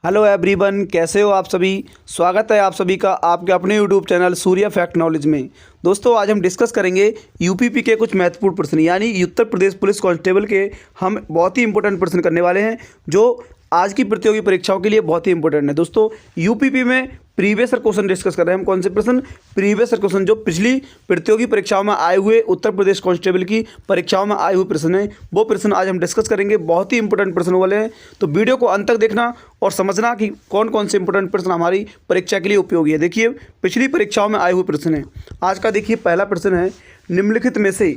Hello everyone, कैसे हो आप सभी। स्वागत है आप सभी का आपके अपने YouTube channel Surya fact knowledge में। दोस्तों, आज हम डिस्कस करेंगे यूपीपी के कुछ महत्वपूर्ण प्रश्न, यानी उत्तर प्रदेश पुलिस कांस्टेबल के हम बहुत ही इंपॉर्टेंट प्रश्न करने वाले हैं जो आज की प्रतियोगी परीक्षाओं के लिए बहुत ही इंपॉर्टेंट है। दोस्तों, यूपीपी में प्रीवियस क्वेश्चन डिस्कस कर रहे हैं हम। कौन से प्रश्न? प्रीवियस क्वेश्चन, जो पिछली प्रतियोगी परीक्षाओं में आए हुए उत्तर प्रदेश कांस्टेबल की परीक्षाओं में आए हुए प्रश्न हैं, वो प्रश्न आज हम डिस्कस करेंगे। बहुत ही इंपॉर्टेंट प्रश्न वाले हैं, तो वीडियो को अंत तक देखना और समझना कि कौन कौन से इंपॉर्टेंट प्रश्न हमारी परीक्षा के लिए उपयोगी है। देखिए, पिछली परीक्षाओं में आए हुए प्रश्न हैं। आज का देखिए पहला प्रश्न है, निम्नलिखित में से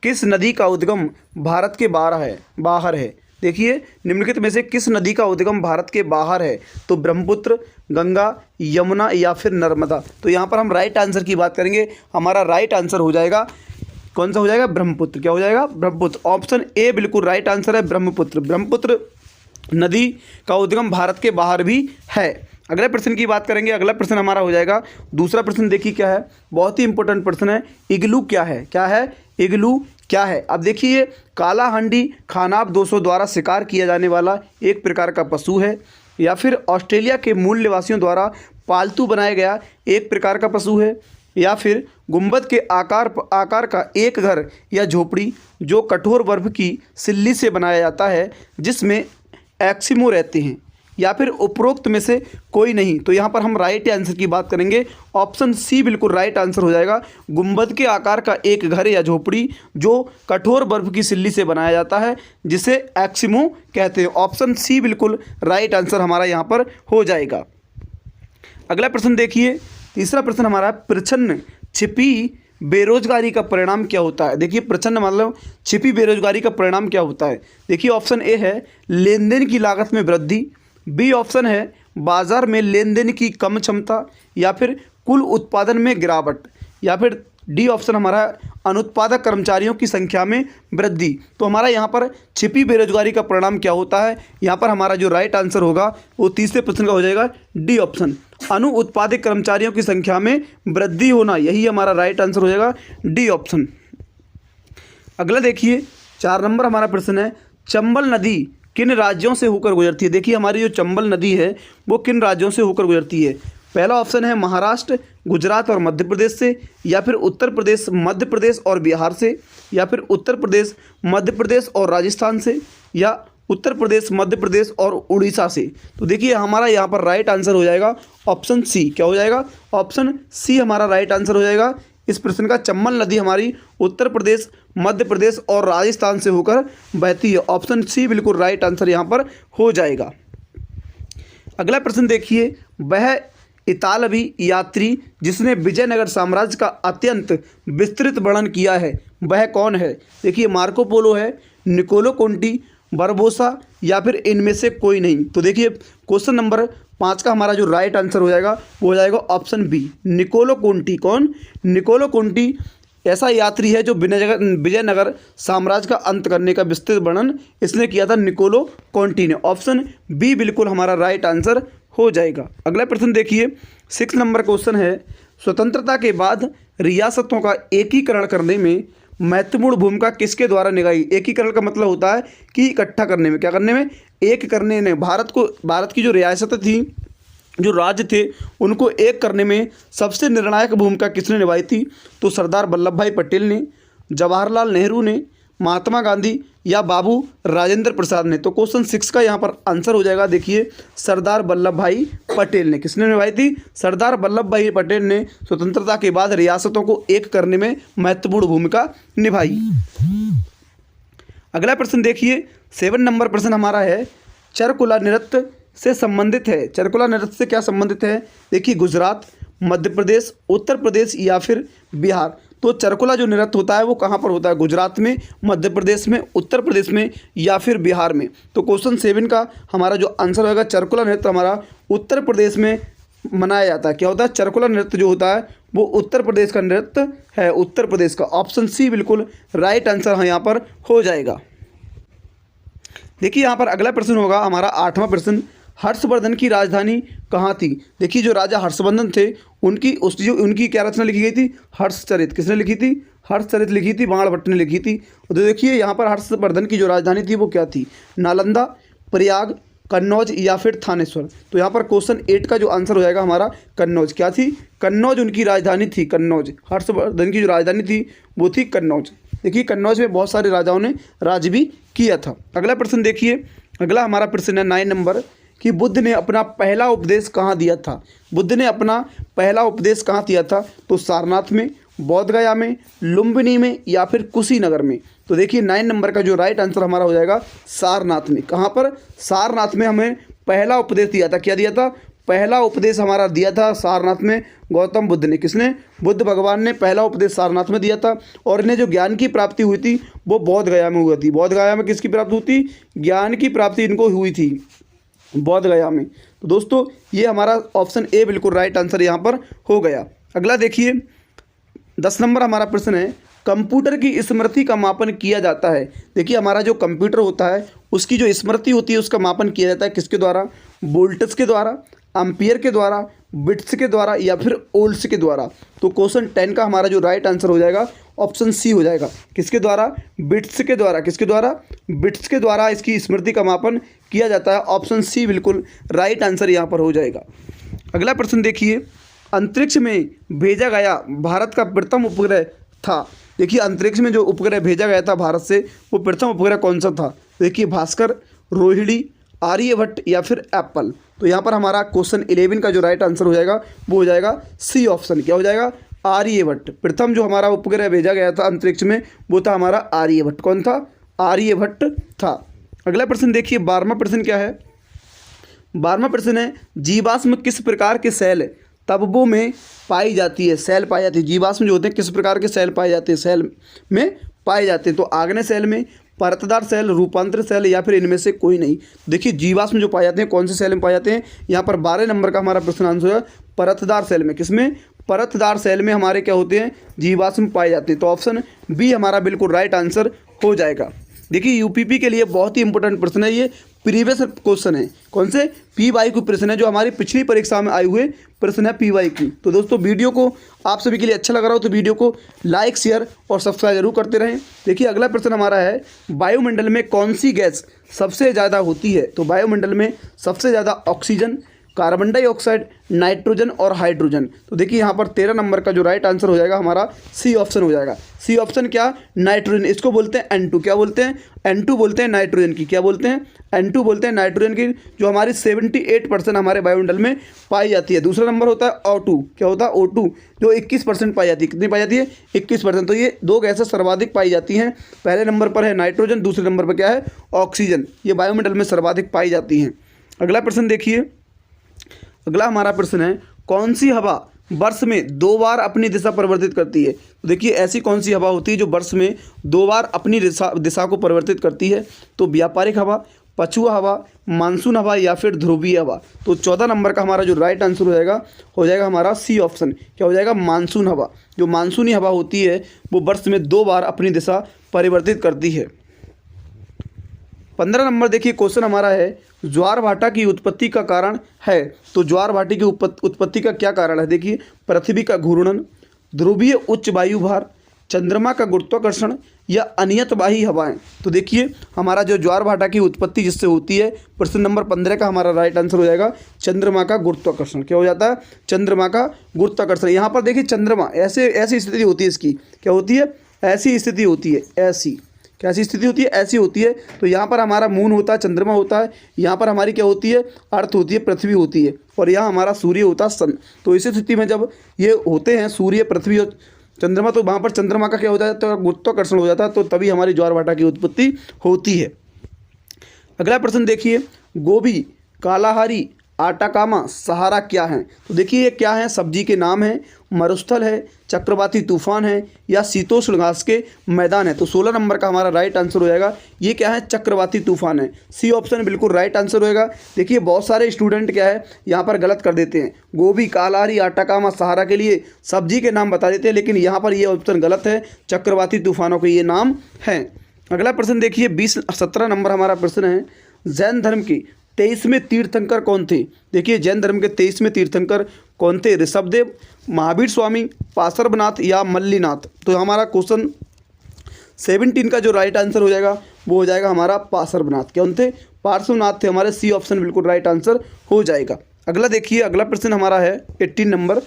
किस नदी का उद्गम भारत के बाहर है। देखिए, निम्नलिखित में से किस नदी का उद्गम भारत के बाहर है? तो ब्रह्मपुत्र, गंगा, यमुना या फिर नर्मदा। तो यहाँ पर हम राइट आंसर की बात करेंगे। हमारा राइट आंसर हो जाएगा, कौन सा हो जाएगा? ब्रह्मपुत्र। क्या हो जाएगा? ब्रह्मपुत्र। ऑप्शन ए बिल्कुल राइट आंसर है, ब्रह्मपुत्र। ब्रह्मपुत्र नदी का उद्गम भारत के बाहर भी है। अगले प्रश्न की बात करेंगे। अगला प्रश्न हमारा हो जाएगा, दूसरा प्रश्न देखिए क्या है, बहुत ही इंपॉर्टेंट प्रश्न है। इग्लू क्या है? क्या है? इग्लू क्या है? अब देखिए, कालाहंडी खानाब 200 द्वारा शिकार किया जाने वाला एक प्रकार का पशु है, या फिर ऑस्ट्रेलिया के मूल निवासियों द्वारा पालतू बनाया गया एक प्रकार का पशु है, या फिर गुंबद के आकार का एक घर या झोपड़ी जो कठोर बर्फ की सिल्ली से बनाया जाता है जिसमें एस्किमो रहते हैं, या फिर उपरोक्त में से कोई नहीं। तो यहाँ पर हम राइट आंसर की बात करेंगे। ऑप्शन सी बिल्कुल राइट आंसर हो जाएगा, गुंबद के आकार का एक घर या झोपड़ी जो कठोर बर्फ की सिल्ली से बनाया जाता है जिसे एस्किमो कहते हैं। ऑप्शन सी बिल्कुल राइट आंसर हमारा यहाँ पर हो जाएगा। अगला प्रश्न देखिए, तीसरा प्रश्न हमारा, प्रच्छन्न छिपी बेरोजगारी का परिणाम क्या होता है? देखिए, प्रच्छन्न मतलब छिपी बेरोजगारी का परिणाम क्या होता है? देखिए, ऑप्शन ए है लेन देन की लागत में वृद्धि, बी ऑप्शन है बाजार में लेन देन की कम क्षमता, या फिर कुल उत्पादन में गिरावट, या फिर डी ऑप्शन हमारा अनुत्पादक कर्मचारियों की संख्या में वृद्धि। तो हमारा यहाँ पर छिपी बेरोजगारी का परिणाम क्या होता है? यहाँ पर हमारा जो राइट आंसर होगा वो तीसरे प्रश्न का हो जाएगा डी ऑप्शन, अनुत्पादक कर्मचारियों की संख्या में वृद्धि होना। यही हमारा राइट आंसर हो जाएगा, डी ऑप्शन। अगला देखिए, 4 नंबर हमारा प्रश्न है, चंबल नदी किन राज्यों से होकर गुजरती है? देखिए, हमारी जो चंबल नदी है वो किन राज्यों से होकर गुजरती है? पहला ऑप्शन है महाराष्ट्र, गुजरात और मध्य प्रदेश से, या फिर उत्तर प्रदेश, मध्य प्रदेश और बिहार से, या फिर उत्तर प्रदेश, मध्य प्रदेश और राजस्थान से, या उत्तर प्रदेश, मध्य प्रदेश और उड़ीसा से। तो देखिए, हमारा यहाँ पर राइट आंसर हो जाएगा ऑप्शन सी। क्या हो जाएगा? ऑप्शन सी हमारा राइट आंसर हो जाएगा इस प्रश्न का। चंबल नदी हमारी उत्तर प्रदेश, मध्य प्रदेश और राजस्थान से होकर बहती है। ऑप्शन सी बिल्कुल राइट आंसर यहाँ पर हो जाएगा। अगला प्रश्न देखिए, वह इतालवी यात्री जिसने विजयनगर साम्राज्य का अत्यंत विस्तृत वर्णन किया है वह कौन है? देखिए, मार्को पोलो है, निकोलो कोंटी, बारबोसा, या फिर इनमें से कोई नहीं। तो देखिए, क्वेश्चन नंबर 5 का हमारा जो राइट आंसर हो जाएगा वो हो जाएगा ऑप्शन बी, निकोलो कोंटी। कौन? निकोलो कोंटी ऐसा यात्री है जो विजयनगर साम्राज्य का अंत करने का विस्तृत वर्णन इसने किया था, निकोलो कोंटी ने। ऑप्शन बी बिल्कुल हमारा राइट आंसर हो जाएगा। अगला प्रश्न देखिए, 6 नंबर क्वेश्चन है, स्वतंत्रता के बाद रियासतों का एकीकरण करने में महत्वपूर्ण भूमिका किसके द्वारा निभाई? एकीकरण का मतलब होता है कि इकट्ठा करने में, क्या करने में? एक करने में। भारत की जो रियासतें थी, जो राज्य थे, उनको एक करने में सबसे निर्णायक भूमिका किसने निभाई थी? तो सरदार वल्लभ भाई पटेल ने, जवाहरलाल नेहरू ने, महात्मा गांधी, या बाबू राजेंद्र प्रसाद ने। तो क्वेश्चन 6 का यहाँ पर आंसर हो जाएगा, देखिए, सरदार वल्लभ भाई पटेल ने। किसने निभाई थी? सरदार वल्लभ भाई पटेल ने स्वतंत्रता के बाद रियासतों को एक करने में महत्वपूर्ण भूमिका निभाई। अगला प्रश्न देखिए, 7 नंबर प्रश्न हमारा है, चरकुला नृत्य से संबंधित है। चरकुला नृत्य से क्या संबंधित है? देखिए, गुजरात, मध्य प्रदेश, उत्तर प्रदेश या फिर बिहार। तो चरकुला जो नृत्य होता है वो कहाँ पर होता है? गुजरात में, मध्य प्रदेश में, उत्तर प्रदेश में या फिर बिहार में। तो क्वेश्चन 7 का हमारा जो आंसर होगा, चरकुला नृत्य हमारा उत्तर प्रदेश में मनाया जाता है। क्या होता है? चरकुला नृत्य जो होता है वो उत्तर प्रदेश का नृत्य है, उत्तर प्रदेश का। ऑप्शन सी बिल्कुल राइट आंसर यहाँ पर हो जाएगा। देखिए, यहाँ पर अगला प्रश्न होगा हमारा 8वां प्रश्न, हर्षवर्धन की राजधानी कहाँ थी? देखिए, जो राजा हर्षवर्धन थे उनकी क्या रचना लिखी गई थी? हर्षचरित। किसने लिखी थी? हर्षचरित लिखी थी, बाणभट्ट ने लिखी थी। तो देखिए, यहाँ पर हर्षवर्धन की जो राजधानी थी वो क्या थी? नालंदा, प्रयाग, कन्नौज या फिर थानेश्वर। तो यहाँ पर क्वेश्चन 8 का जो आंसर हो जाएगा हमारा कन्नौज। क्या थी? कन्नौज उनकी राजधानी थी, कन्नौज। हर्षवर्धन की जो राजधानी थी वो थी कन्नौज। देखिए कन्नौज में बहुत सारे राजाओं ने राज भी किया था। अगला प्रश्न देखिए, अगला हमारा प्रश्न है 9 नंबर कि बुद्ध ने अपना पहला उपदेश कहाँ दिया था? बुद्ध ने अपना पहला उपदेश कहाँ दिया था? तो सारनाथ में, बोधगया में, लुम्बिनी में या फिर कुशीनगर में। तो देखिए 9 नंबर का जो राइट आंसर हमारा हो जाएगा सारनाथ में। कहाँ पर? सारनाथ में हमें पहला उपदेश दिया था। क्या दिया था? पहला उपदेश हमारा दिया था सारनाथ में गौतम बुद्ध ने। किसने? बुद्ध भगवान ने पहला उपदेश सारनाथ में दिया था। और इन्हें जो ज्ञान की प्राप्ति हुई थी वो बोधगया में हुई थी। बोधगया में किसकी प्राप्ति हुई थी? ज्ञान की प्राप्ति इनको हुई थी बोधगया में। तो दोस्तों ये हमारा ऑप्शन ए बिल्कुल राइट आंसर यहाँ पर हो गया। अगला देखिए 10 नंबर हमारा प्रश्न है, कंप्यूटर की स्मृति का मापन किया जाता है। देखिए हमारा जो कंप्यूटर होता है उसकी जो स्मृति होती है उसका मापन किया जाता है किसके द्वारा? वोल्ट्स के द्वारा, एम्पियर के द्वारा, बिट्स के द्वारा या फिर ओल्ट्स के द्वारा। तो क्वेश्चन 10 का हमारा जो राइट आंसर हो जाएगा ऑप्शन सी हो जाएगा। किसके द्वारा? बिट्स के द्वारा। किसके द्वारा? बिट्स के द्वारा इसकी स्मृति का मापन किया जाता है। ऑप्शन सी बिल्कुल राइट आंसर यहाँ पर हो जाएगा। अगला प्रश्न देखिए, अंतरिक्ष में भेजा गया भारत का प्रथम उपग्रह था। देखिए अंतरिक्ष में जो उपग्रह भेजा गया था भारत से वो प्रथम उपग्रह कौन सा था? देखिए भास्कर, रोहिणी, आर्यभट्ट या फिर एप्पल। तो यहाँ पर हमारा क्वेश्चन 11 का जो राइट आंसर हो जाएगा वो हो जाएगा सी ऑप्शन। क्या हो जाएगा? आर्यभट्ट। प्रथम जो हमारा उपग्रह भेजा गया था अंतरिक्ष में वो था हमारा आर्यभट्ट। कौन था? आर्यभट्ट था। अगला प्रश्न देखिए 12वां प्रश्न क्या है? 12वां प्रश्न है, जीवाश्म किस प्रकार के सेल तबों में पाई जाती है? सेल पाई जाती है। जीवाश्म जो होते हैं किस प्रकार के सेल पाए जाते हैं? सेल में पाए जाते हैं। तो आग्नेय सेल में, परतदार सेल, रूपांतर सेल या फिर इनमें से कोई नहीं। देखिए जीवाश्म जो पाए जाते हैं कौन से सेल में पाए जाते हैं? यहाँ पर 12 नंबर का हमारा प्रश्न आंसर है परतदार सेल में। किसमें? परतदार सेल में हमारे क्या होते हैं? जीवाश्म पाए जाते हैं। तो ऑप्शन बी हमारा बिल्कुल राइट आंसर हो जाएगा। देखिए यूपीपी के लिए बहुत ही इंपॉर्टेंट प्रश्न है, ये प्रीवियस क्वेश्चन है। कौन से? पीवाई क्यू प्रश्न है, जो हमारी पिछली परीक्षा में आए हुए प्रश्न है पीवाई क्यू। तो दोस्तों वीडियो को आप सभी के लिए अच्छा लग रहा हो तो वीडियो को लाइक, शेयर और सब्सक्राइब जरूर करते रहें। देखिए अगला प्रश्न हमारा है, वायुमंडल में कौन सी गैस सबसे ज़्यादा होती है? तो वायुमंडल में सबसे ज़्यादा ऑक्सीजन, कार्बन डाइऑक्साइड, नाइट्रोजन और हाइड्रोजन। तो देखिए यहाँ पर 13 नंबर का जो राइट आंसर हो जाएगा हमारा सी ऑप्शन हो जाएगा। सी ऑप्शन क्या? नाइट्रोजन। इसको बोलते हैं N2। क्या बोलते हैं? N2 बोलते हैं नाइट्रोजन की। क्या बोलते हैं? N2 बोलते हैं नाइट्रोजन की, जो हमारी 78% हमारे वायुमंडल में पाई जाती है। दूसरा नंबर होता है O2। क्या होता है? O2 जो 21% पाई जाती है। कितनी पाई जाती है? 21%। तो ये दो गैसें सर्वाधिक पाई जाती हैं। पहले नंबर पर है नाइट्रोजन, दूसरे नंबर पर क्या है? ऑक्सीजन। ये वायुमंडल में सर्वाधिक पाई जाती हैं। अगला प्रश्न देखिए, अगला हमारा प्रश्न है, कौन सी हवा वर्ष में 2 बार अपनी दिशा परिवर्तित करती है? तो देखिए ऐसी कौन सी हवा होती है जो वर्ष में 2 बार अपनी दिशा को परिवर्तित करती है? तो व्यापारिक हवा, पछुआ हवा, मानसून हवा या फिर ध्रुवीय हवा। तो 14 नंबर का हमारा जो राइट आंसर हो जाएगा हमारा सी ऑप्शन। क्या हो जाएगा? मानसून हवा। जो मानसूनी हवा होती है वो वर्ष में 2 बार अपनी दिशा परिवर्तित करती है। 15 नंबर देखिए क्वेश्चन हमारा है, ज्वार भाटा की उत्पत्ति का कारण है। तो ज्वार भाटे की उत्पत्ति का क्या कारण है? देखिए पृथ्वी का घूर्णन, ध्रुवीय उच्च वायु भार, चंद्रमा का गुरुत्वाकर्षण या अनियतवाही हवाएं। तो देखिए हमारा जो ज्वार भाटा की उत्पत्ति जिससे होती है, प्रश्न नंबर 15 का हमारा राइट आंसर हो जाएगा चंद्रमा का गुरुत्वाकर्षण। क्या हो जाता है? चंद्रमा का गुरुत्वाकर्षण। यहाँ पर देखिए चंद्रमा ऐसी स्थिति होती है इसकी। क्या होती है? ऐसी स्थिति होती है। ऐसी कैसी स्थिति होती है? ऐसी होती है। तो यहाँ पर हमारा मून होता है, चंद्रमा होता है। यहाँ पर हमारी क्या होती है? अर्थ होती है, पृथ्वी होती है। और यहाँ हमारा सूर्य होता है, सन। तो इस स्थिति में जब ये होते हैं सूर्य, पृथ्वी और चंद्रमा, तो वहाँ पर चंद्रमा का क्या हो जाता है? तो गुरुत्वाकर्षण हो जाता है। तो तभी हमारी ज्वार भाटा की उत्पत्ति होती है। अगला प्रश्न देखिए, गोभी, कालाहारी, आटाकामा, सहारा क्या है? तो देखिए ये क्या है? सब्जी के नाम हैं, मरुस्थल है, चक्रवाती तूफान है या शीतोष्ण घास के मैदान है। तो 16 नंबर का हमारा राइट आंसर हो जाएगा, ये क्या है? चक्रवाती तूफान है। सी ऑप्शन बिल्कुल राइट आंसर होएगा। देखिए बहुत सारे स्टूडेंट क्या है यहाँ पर गलत कर देते हैं, गोभी, कालाहारी, आटाकामा, सहारा के लिए सब्जी के नाम बता देते हैं, लेकिन यहाँ पर ये ऑप्शन गलत है। चक्रवाती तूफानों के ये नाम हैं। अगला प्रश्न देखिए 17 नंबर हमारा प्रश्न है, जैन धर्म की 23वें तीर्थंकर कौन थे? देखिए जैन धर्म के 23वें तीर्थंकर कौन थे? ऋषभदेव, महावीर स्वामी, पार्श्वनाथ या मल्लीनाथ। तो हमारा क्वेश्चन 17 का जो राइट आंसर हो जाएगा वो हो जाएगा हमारा पार्श्वनाथ। कौन थे? पार्श्वनाथ थे हमारे। सी ऑप्शन बिल्कुल राइट आंसर हो जाएगा। अगला देखिए, अगला प्रश्न हमारा है 18 नंबर।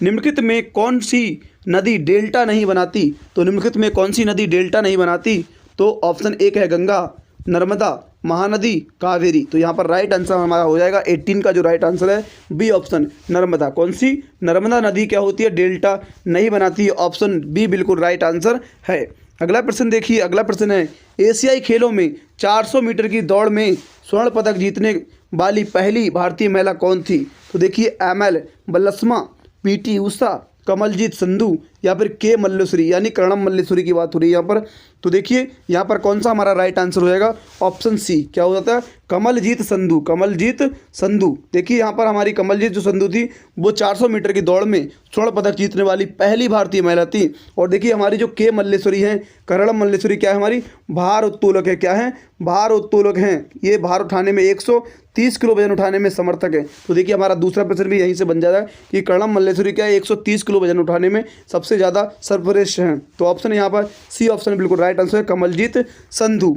निम्नलिखित में कौन सी नदी डेल्टा नहीं बनाती? तो निम्नलिखित में कौन सी नदी डेल्टा नहीं बनाती? तो ऑप्शन एक है गंगा, नर्मदा, महानदी, कावेरी। तो यहाँ पर राइट आंसर हमारा हो जाएगा 18 का जो राइट आंसर है बी ऑप्शन नर्मदा। कौन सी? नर्मदा नदी क्या होती है? डेल्टा नहीं बनाती है। ऑप्शन बी बिल्कुल राइट आंसर है। अगला प्रश्न देखिए, अगला प्रश्न है एशियाई खेलों में 400 मीटर की दौड़ में स्वर्ण पदक जीतने वाली पहली भारतीय महिला कौन थी? तो देखिए ML बल्लस्मा, PT उषा, कमलजीत संधू या फिर के मल्लेश्वरी, यानी कर्णम मल्लेश्वरी की बात हो रही है यहाँ पर। तो देखिए यहाँ पर कौन सा हमारा राइट आंसर हो जाएगा? ऑप्शन सी क्या हो जाता है? कमलजीत संधू, कमलजीत संधू। देखिए यहाँ पर हमारी कमलजीत जो संधू थी वो 400 मीटर की दौड़ में स्वर्ण पदक जीतने वाली पहली भारतीय महिला थी। और देखिए हमारी जो के मल्लेश्वरी हैं, कर्णम मल्लेश्वरी क्या है? हमारी भार उत्तोलक है। क्या है? भार उत्तोलक हैं। ये भार उठाने में 130 किलो वजन उठाने में समर्थक है। तो देखिए हमारा दूसरा प्रश्न भी यहीं से बन जाता है कि कर्णम मल्लेश्वरी क्या है? 130 किलो वजन उठाने में सबसे ज़्यादा सर्वश्रेष्ठ हैं। तो ऑप्शन यहाँ पर सी ऑप्शन बिल्कुल राइट आंसर है, कमलजीत संधू।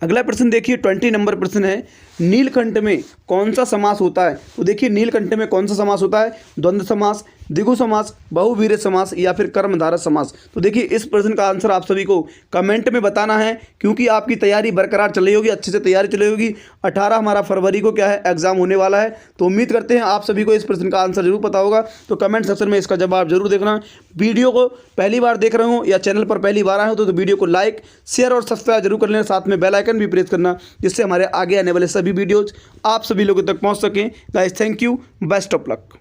अगला प्रश्न देखिए 20 नंबर प्रश्न है, नीलकंठ में कौन सा समास होता है? तो देखिए नीलकंठ में कौन सा समास होता है? द्वंद्व समास, द्विगु समास, बहुवीर्य समास या फिर कर्मधारय समास। तो देखिए इस प्रश्न का आंसर आप सभी को कमेंट में बताना है, क्योंकि आपकी तैयारी बरकरार चल रही होगी, अच्छे से तैयारी चल रही होगी। 18 हमारा फरवरी को क्या है? एग्जाम होने वाला है। तो उम्मीद करते हैं आप सभी को इस प्रश्न का आंसर जरूर पता होगा। तो कमेंट सेक्शन में इसका जवाब जरूर देखना। वीडियो को पहली बार देख रहे हो या चैनल पर पहली बार आए हो तो वीडियो को लाइक, शेयर और सब्सक्राइब जरूर कर लेना। साथ में बेल आइकन भी प्रेस करना, जिससे हमारे आगे आने वाले सभी वीडियोज आप सभी लोगों तक पहुंच सकें। Guys thank you, best of luck.